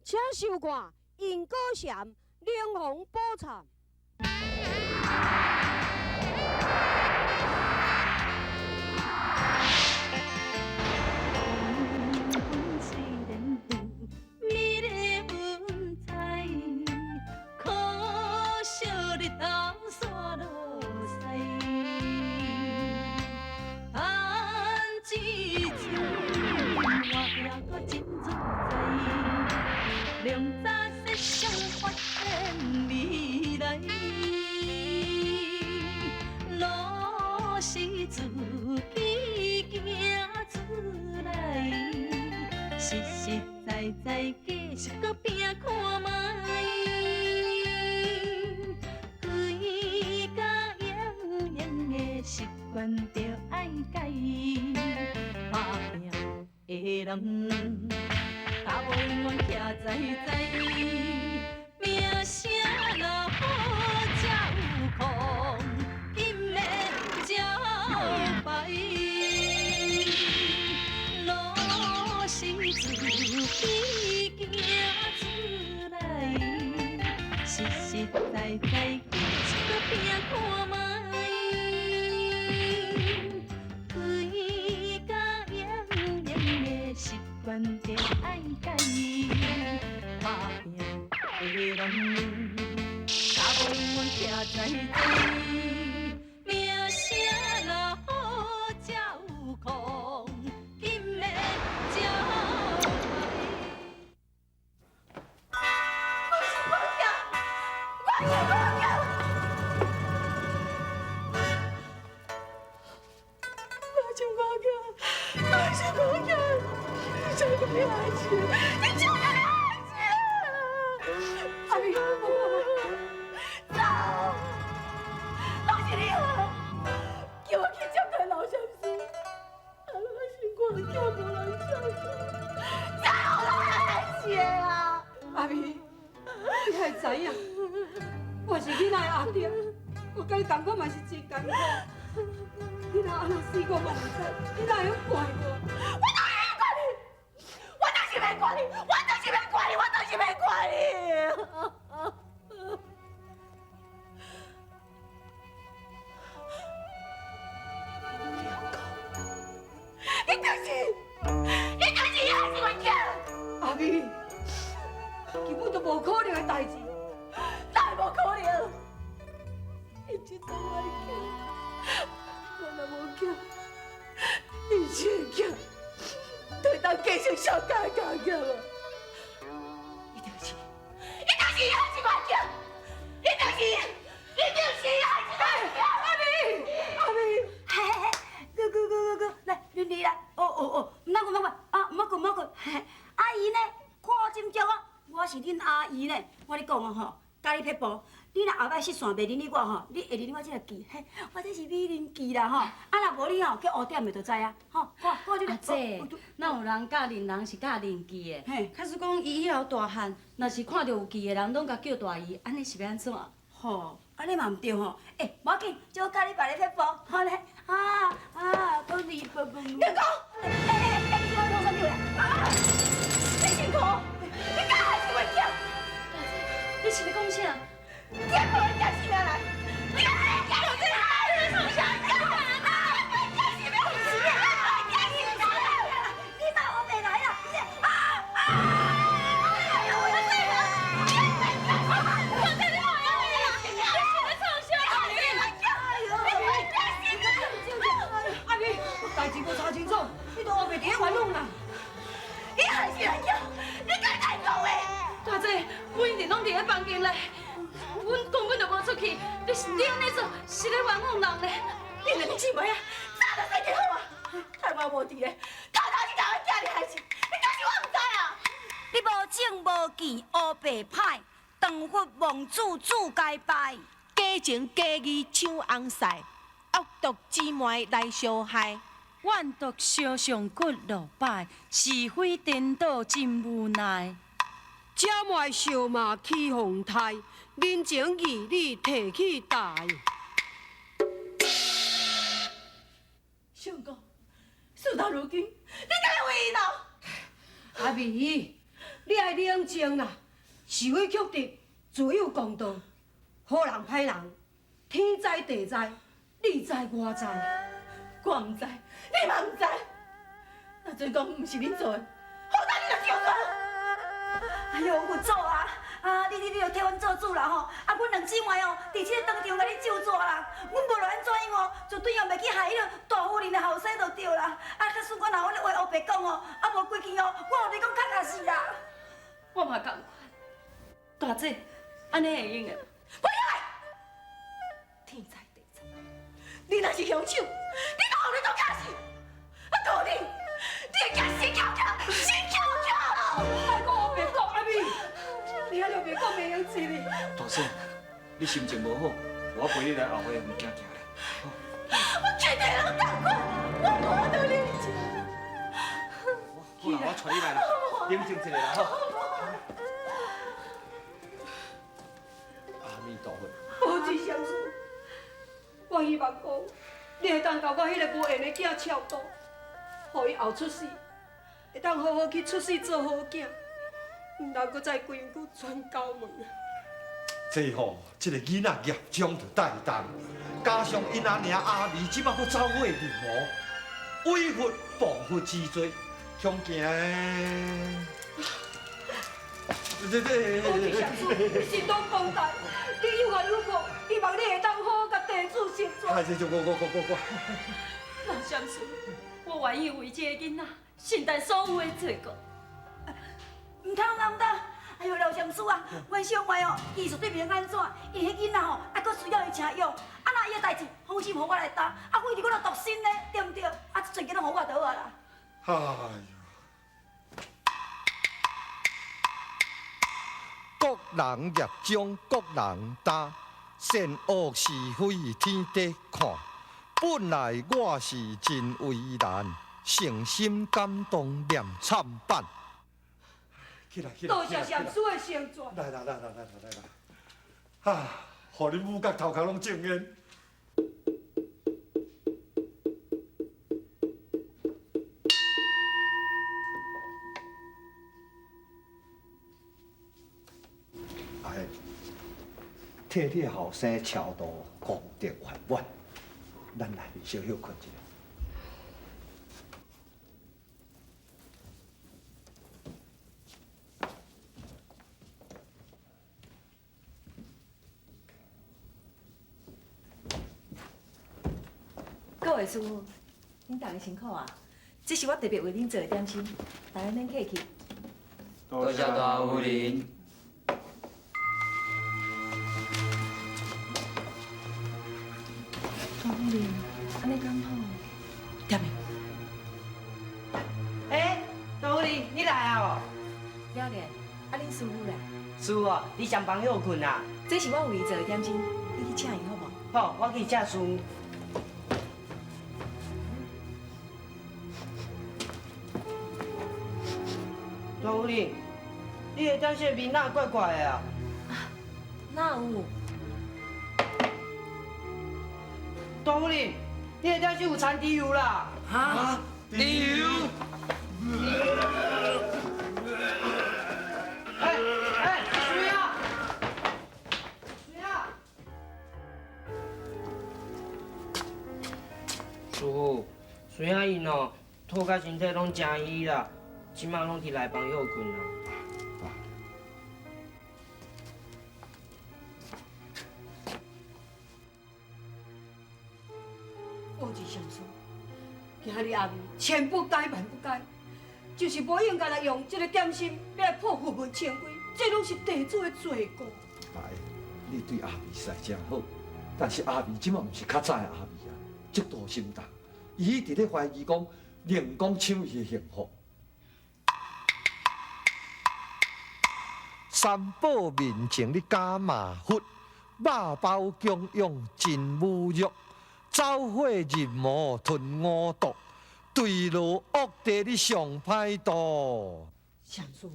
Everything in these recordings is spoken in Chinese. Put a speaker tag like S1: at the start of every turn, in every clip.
S1: 请收看因果禅灵红宝忏。
S2: 良早世上发现未来，路是自己行出来，实实在在继续搁拼看卖，规家营营的习惯着爱改，打拼的人。大无永远徛在名声若好才有空，金的招牌，路是自己行出来，实实在在继续搁拼看卖，规家营营的习惯着爱改，打拼的人，大无永远徛在名声若好才有空，金的招牌。我是我囝，我是我囝，我是我囝，你叫个咩孩子？你叫个咩孩子？阿明，走，拢是你害，叫我去接待老相思，我是我囝无人照顾，怎有老人事啊？
S3: 阿明，你还知影？我是囡仔的后爹，我甲你同款嘛是真艰苦。你若安那死我嘛唔知，你哪会晓怪我？
S2: 我哪会怪你？我就是要怪你，我就是要怪你，我就是要怪你。你就是也是我囝。
S3: 阿明，根本就无可能的代志，
S2: 哪会无可能？你这当我的囝，我若无囝，你这个囝，就当继续上家工业了。你就是也是我囝，你就是也是我囝。
S3: 阿明，
S4: 嘿，哥，来，你来，哦，唔通困，啊，唔好困，阿姨呢？看我真叫我是恁阿姨呢。我跟你讲哦吼，甲你撇步，你若后摆失散袂认你我吼，你会认我这个记，嘿，我这是美人记啦吼。啊，若无你吼，去学点的就知啊，吼。我这个。
S5: 阿姐，哪有人教认人是教认记的？
S4: 嘿，
S5: 假使讲伊以后大汉，若是看到有记的人，拢甲叫大姨，安尼是要安怎？
S4: 吼，安尼嘛唔对吼。无要紧，就教你别咧撇步，好咧。讲你不。
S2: 你讲，你我做啥物啊？你辛苦，你敢还是我囝？
S5: 大姐，你是咧讲啥？
S2: 你无人家性命来，你敢还是我囝？你从啥囝？你是要死啊？
S4: 你把我背来了，
S3: 代志我查清楚，你都学袂伫咧冤枉人。
S2: 你还是人囝，你敢太讲话？
S5: 大姐，阮一直拢伫咧房间内，阮根本就无出去。你安尼做是咧冤枉人呢？
S2: 你两姊妹啊，早就生计好啊！太我无伫咧，偷是甲我囝的害死，你敢是我唔知啊？
S4: 你无正无见黑白歹，唐佛望子子该拜。
S6: 假情假义抢红婿，恶毒姊妹来相害。
S5: 怨毒烧上骨落摆，是非颠倒真无奈。
S1: 姐妹相骂起风台，人情义理提起台。
S2: 相公，事到如今，你敢会为伊闹？
S3: 阿美，你爱冷静啦，是非曲直，自有公道。好人歹人，天知地知，你知我知。
S2: 我唔知，你嘛唔知。若做讲唔是恁做的，好大你就照做。
S4: 哎呦，有祖啊！你就替阮做主啦吼！阮两姊妹哦，伫这个当场甲你救助啦。阮无论安怎样哦，就对后袂去害迄个大夫人的后生就对啦。假使我若阮的话黑白讲哦，无过去哦，我有你讲较实是啦。
S2: 我嘛共款，大姐，安尼会用的？
S4: 不用的，天知地知，你若是凶手，你都后日都假死。大人，你假死翘翘，死翘翘！
S3: 莫讲黑白讲，阿咪，你还着别讲袂用子哩。
S7: 大婶，你心情无好，我陪你来后尾的物件行咧。
S2: 我绝对拢同款，我无得冷静。
S7: 好啦，我带你来啦，冷静一下啦吼。阿弥陀佛。
S3: 保持相思，我希望讲，你会当交我迄个无缘的囝超度，互伊后出世，会当好好去出世做好囝，毋通搁再规矩转高门。
S8: 这吼，这个囡仔业障就带重，加上因阿娘阿美即马搁走火入魔，违法妨佛之罪，恐惊。
S3: 保持相思，你心中广大，你有爱有苦，希望你会当好好甲地主成全。
S8: 哎，这就我。
S2: 那相思，我愿意为这个囡仔承担所有的罪过。
S4: 唔通，哎呦，刘相思啊，阮小妹哦，伊绝对袂安怎，因迄囡仔吼，还阁需要伊请养，那伊个代志，放心，互我来担，为着我著独身呢，对毋对？这全部拢互我倒啊啦。
S8: 哎呦，各人业障各人担，善恶是非天地看。本来我是真为难，诚心感动念惨版。起来，
S3: 多谢相思的成全。
S8: 来啦！啊，互恁母甲头壳拢正烟。哎，替你后生超度功德圆满，咱来小休困一下。
S9: 各位师傅，恁大家辛苦啊！这是我特别为恁做的点心，大家免客气。
S7: 多谢大夫人。
S9: 大夫人，安尼刚好。点的。
S10: 大夫人，你来啊哦！
S9: 了咧，恁师傅咧？
S10: 师傅哦，你上房休困啊？
S9: 这是我为你做的点心，你去请伊好无？
S10: 好，我去请师傅。大夫人，你的点心面哪怪怪的啊？
S9: 哪有？
S10: 大夫人，你的点心有掺猪油啦！
S7: 啊？猪油？
S10: 水啊！师傅，水啊因哦，肚甲身体拢真虚啦，即马拢伫内房休困啦。
S3: 保持相思，今日阿妹千不该万不该，就是无应该来用这个点心来破佛门清规，这拢是地主的罪过。
S8: 哎，你对阿美实在真好，但是阿美即马毋是较早的阿美啊，极度心重，伊一直咧怀疑讲人工抢伊的幸福。三宝面前你假马虎，肉包供养真侮辱，走火入魔吞五毒，对路恶地你上歹度。
S3: 相思，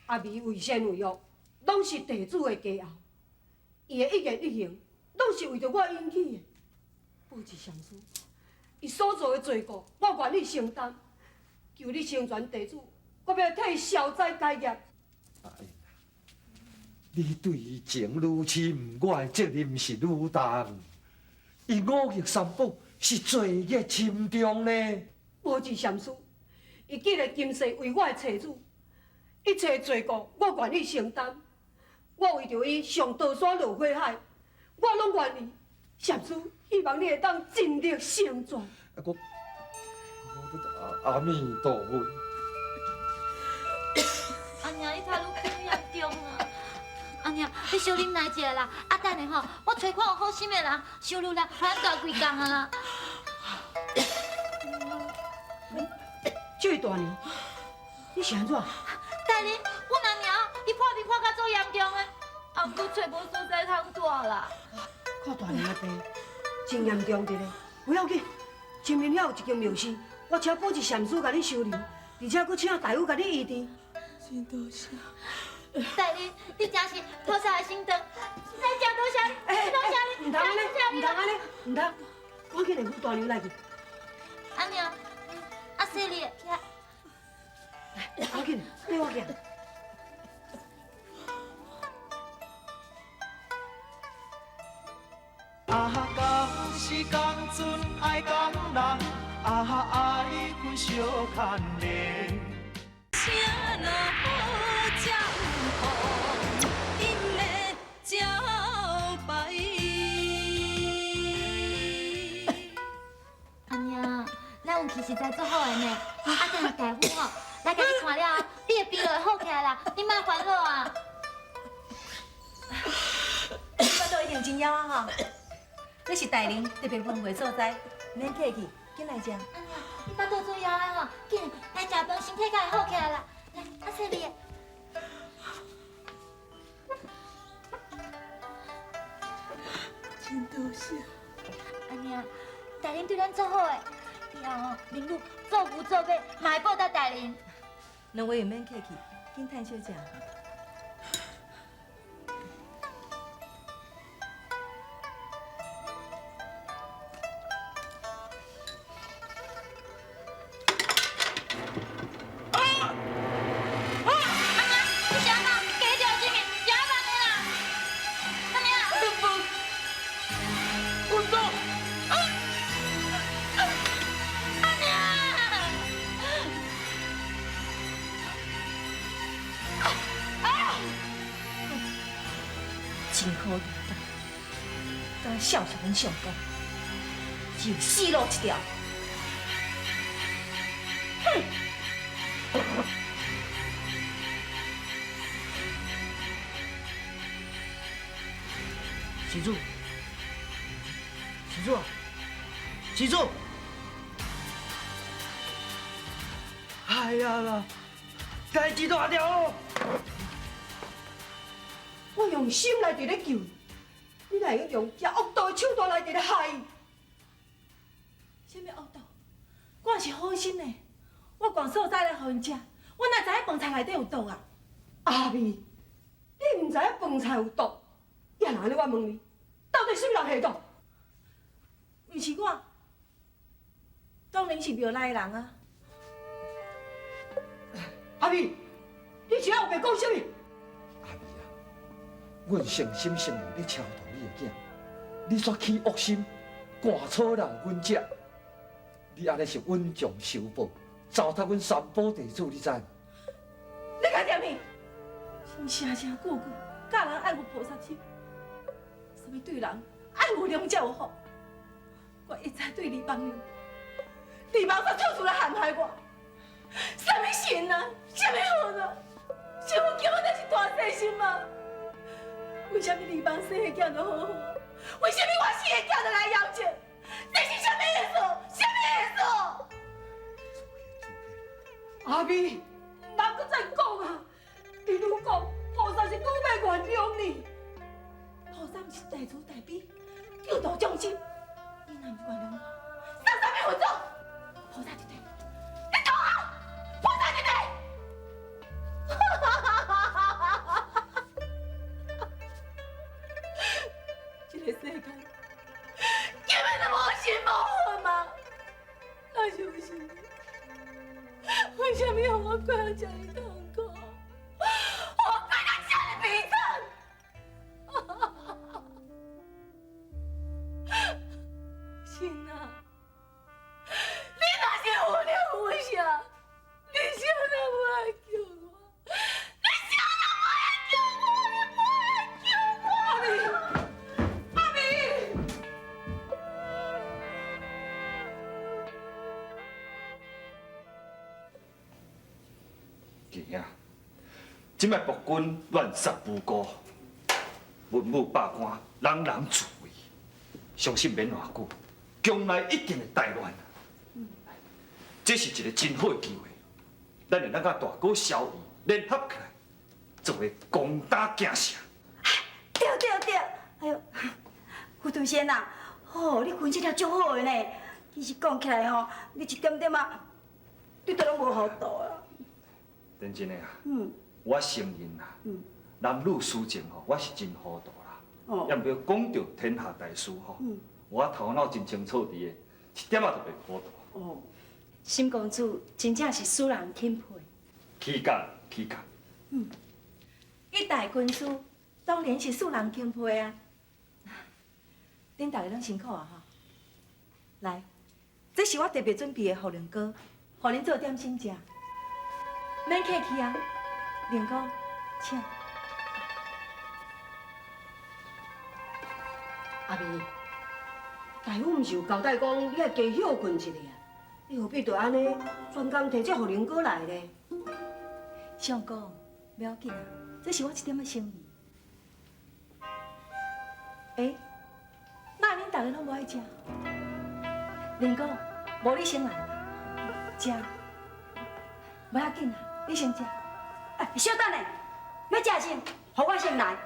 S3: 阿妹为先为恶，拢是地主的家后，伊的一言一行，拢是为着我引起的。保持相思，伊所做的罪过，我愿意承担，求你成全地主我要替伊消灾解业。
S8: 你对伊情愈深，我的责任是愈重。伊五逆三宝是罪孽深重呢。
S3: 无治禅师，伊既然今世为我的妻子，一切罪过我愿意承担。我为着伊上刀山落火海，我拢愿意。禅师，希望你会当尽力成全。
S8: 阿弥陀佛。
S5: 阿娘，你态度愈严重啊！阿娘，你小啉来一下啦。啊，等下吼，我找看有好心的人，收留啦，咱大几工啊啦。
S3: 这位大娘，你是安怎？
S5: 大人，阮阿娘伊破病破甲足严重的，啊，毋过找无所在通住啦。
S3: 看大娘的病真严重着咧，不要紧，前面遐有一间庙寺，我请保一禅师甲你收留，而且佫请大夫甲你医治。
S2: 真多谢。
S5: 大人，你真是菩萨的心肠，咱真多谢你，多谢你，
S3: 唔通安尼，唔通安尼，唔通，赶紧来扶大娘来去。
S5: 阿娘，阿细丽，
S3: 来，赶紧，跟我行。
S11: 啊，讲是讲准爱感人，啊，爱分相牵连。
S2: 啥若好才有福，因的招牌。
S5: 阿娘，咱运气实在足好的呢。啊，等下大夫吼来甲你看了，你的病就会好起来啦，你莫烦恼啊。
S9: 你巴肚一定真枵啊吼！这是大人特别分配所在，免客气，紧来食。
S5: 阿娘，你巴肚做枵的吼，紧来食饭，身体才会好起来啦。来，阿细丽。
S2: 真多谢。
S5: 阿娘，大人对咱足好诶，以后吼，明路做牛做马，嘛会报答大人。
S9: 两位也免客气，紧趁小食。
S4: 真好运动，敢孝顺阮上公，只有死路一条。
S10: 施主，施主，施主！哎呀啦，代志大条哦！
S3: 我用心来伫咧救你，你来用这恶毒的手段来伫咧害伊。
S9: 什么恶毒？我是好心的，我逛所在来互因食，我哪知影饭菜内底有毒啊？
S3: 阿美，你唔知影饭菜有毒，也那安尼我问你，到底什么人下毒？
S9: 毋是我，当然是庙内的人啊。
S3: 阿美，你是后白讲什么？
S8: 阿美啊，阮诚心诚意咧超度你的囝，你却起恶心，赶草人阮遮，你安尼是恩将仇报，糟蹋阮三宝地主，你知？
S9: 你敢念去？是声声句句教人爱护菩萨心，什么对人爱护良才有好。我一再对李邦娘，李邦却处处来陷害我。什么神啊？什么好啊？是我叫我就是大细心嘛？为什么李邦生的囝就好好，为什么我生的囝就来夭折？这是什么意思？什么意思？
S3: 阿美，人搁再讲啊！比如讲，菩萨是讲要原谅你，
S9: 菩萨不是大慈大悲，救度众生。你若不原谅我，上什么分作？菩萨一地，你讲啊！菩萨一地！这个世界根本就无神无佛嘛！那是不是？为什么让我过这样？
S7: 即摆暴君乱杀无辜，文武百官人人自危，相信免偌久，将来一定会大乱。这是一个真好的机会，咱会咱甲大哥萧仪联合起来，做个攻打惊城。
S4: 对对对，哎呦，副都先啊，哦，你分析了足好的呢。其实讲起来吼，你一点点啊，你都拢无糊涂啊。
S7: 认真的啊，我承认啦，男女私情吼，我是真糊涂啦。要不要讲到天下大事吼，我头脑真清楚伫的，一点仔都袂糊涂。
S9: 哦，沈公主真正是使人钦佩。
S7: 起价，起价。
S9: 一代军师当然是使人钦佩啊。恁大家拢辛苦啊哈！来，这是我特别准备的茯苓糕，互恁做点心食。免客气啊，苓糕，请。
S3: 阿妹，大夫毋是有交代讲你要加休困一下啊？你何必就安尼专工摕这茯苓糕来呢？
S9: 相公，不要紧啊，这是我一点仔心意。那恁大家拢无爱食？苓糕，无你先来啦，食。不要紧啊，你先食。
S4: 哎，稍等下，要食先，互我先来。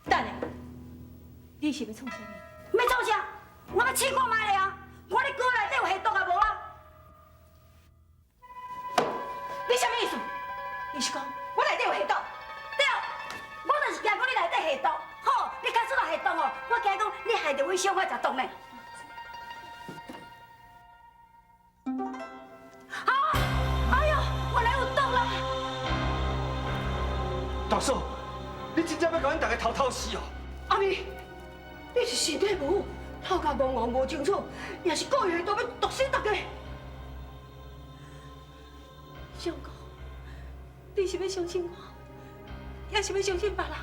S9: 等下，你是要创啥物？
S4: 要做啥？我要试看卖咧啊！我的糕内底有下毒啊无啊？你啥物意思？
S9: 你是讲我内底有下毒？
S4: 对，我就是惊讲你内底下毒。好，你假使若下毒哦，我惊讲你害着阮小可食毒呢。啊！哎呦，原来有毒啦！
S7: 大嫂，你真正要甲阮大家偷偷死哦？
S3: 阿妹，你是身体无好，头壳懵糊无清楚，也是故意下毒要毒死大家。
S9: 相公，你是要相信我，也是要相信别人？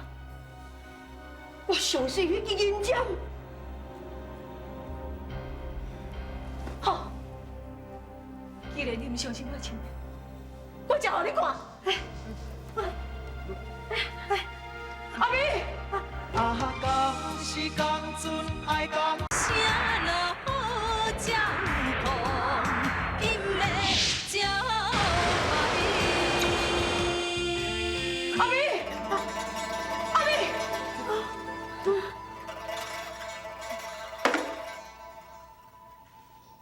S3: 我相信迄个银针。
S9: 好，既然你唔相信我亲命，我就互你看。
S3: 阿妹，
S11: 啊，讲是讲准爱讲。
S2: 啥落好照顾，因的照顾。
S3: 阿妹，阿妹，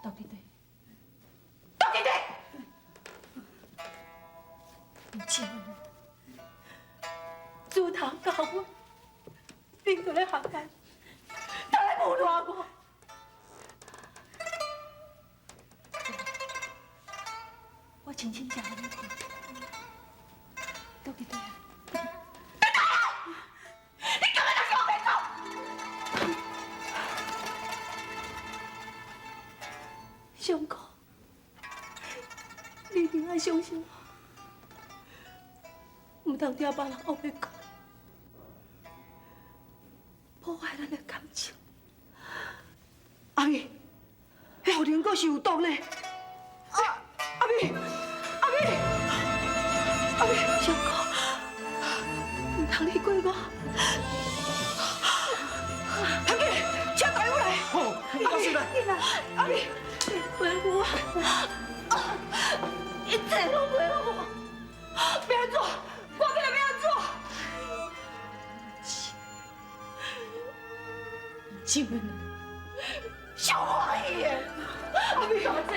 S9: 到底对？
S3: 到底对？
S9: 唔知，自头到尾，你都咧学咱，都咧侮辱我。我清醒正互你看，到底对啊？
S3: 你根本就是我骗子！
S9: 相公，你一定要相信我，唔通听别人后面讲，破坏咱的感情。
S3: 阿妹，迄茯苓糕是有毒呢！阿妹，阿妹，阿妹，
S9: 相公，唔通离过我。
S3: 阿妹，请大夫来。
S7: 好，阿妹来。
S3: 阿妹，
S9: 陪我，一切都陪我。
S3: 要安怎？我叫你要安怎？
S9: 请问，
S3: 小坏耶！阿妹，
S9: 大姐，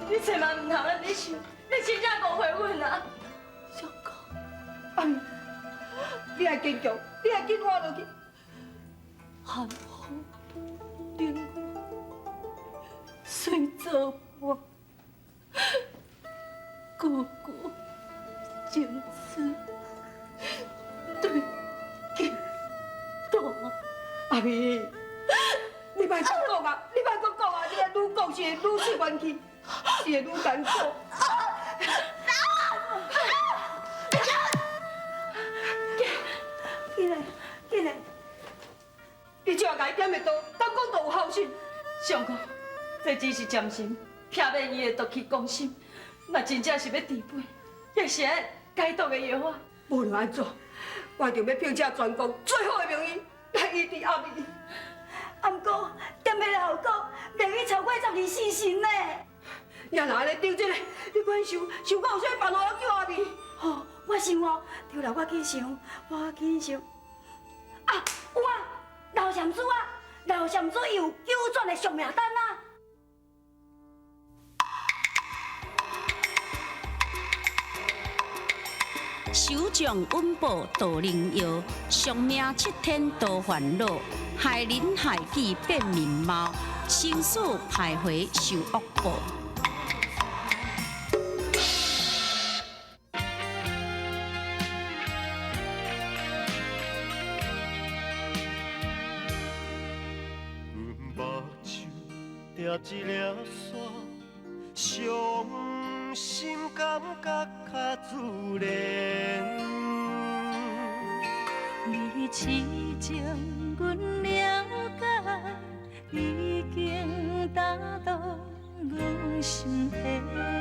S9: 你千万唔通安尼想，你真正误会阮啊！相公，
S3: 阿妹，你爱坚强，你爱紧活落去。
S9: 寒风令我随走我，姑姑经此对天多。
S3: 阿妹，你莫再讲啊！你莫再讲啊！你若愈讲是会愈失怨气，是会愈艰苦。
S4: 进来，
S3: 你只要甲伊点下刀，敢讲都有孝心。
S9: 相公，这只是暂时撇免伊的毒气攻心，若真正是要治病，也是爱解毒的药啊。
S3: 无论安怎，我着要凭借全国最好的名誉来医治阿美。
S4: 啊，毋过踮迄个后果，袂去超过12时辰呢。
S3: 也若安尼顶这个，你管想到有啥办法要救阿美？
S4: 吼，我想哦，对啦，我紧想。啊，有啊，老禅师伊有救转的上名单啊。
S12: 首将稳保道灵药，上命7天多烦恼，害人害己变面貌，生死徘徊受恶报。
S11: 抓一粒线，伤心感觉较自然。
S13: 你痴情，阮了解，已经打动阮心弦。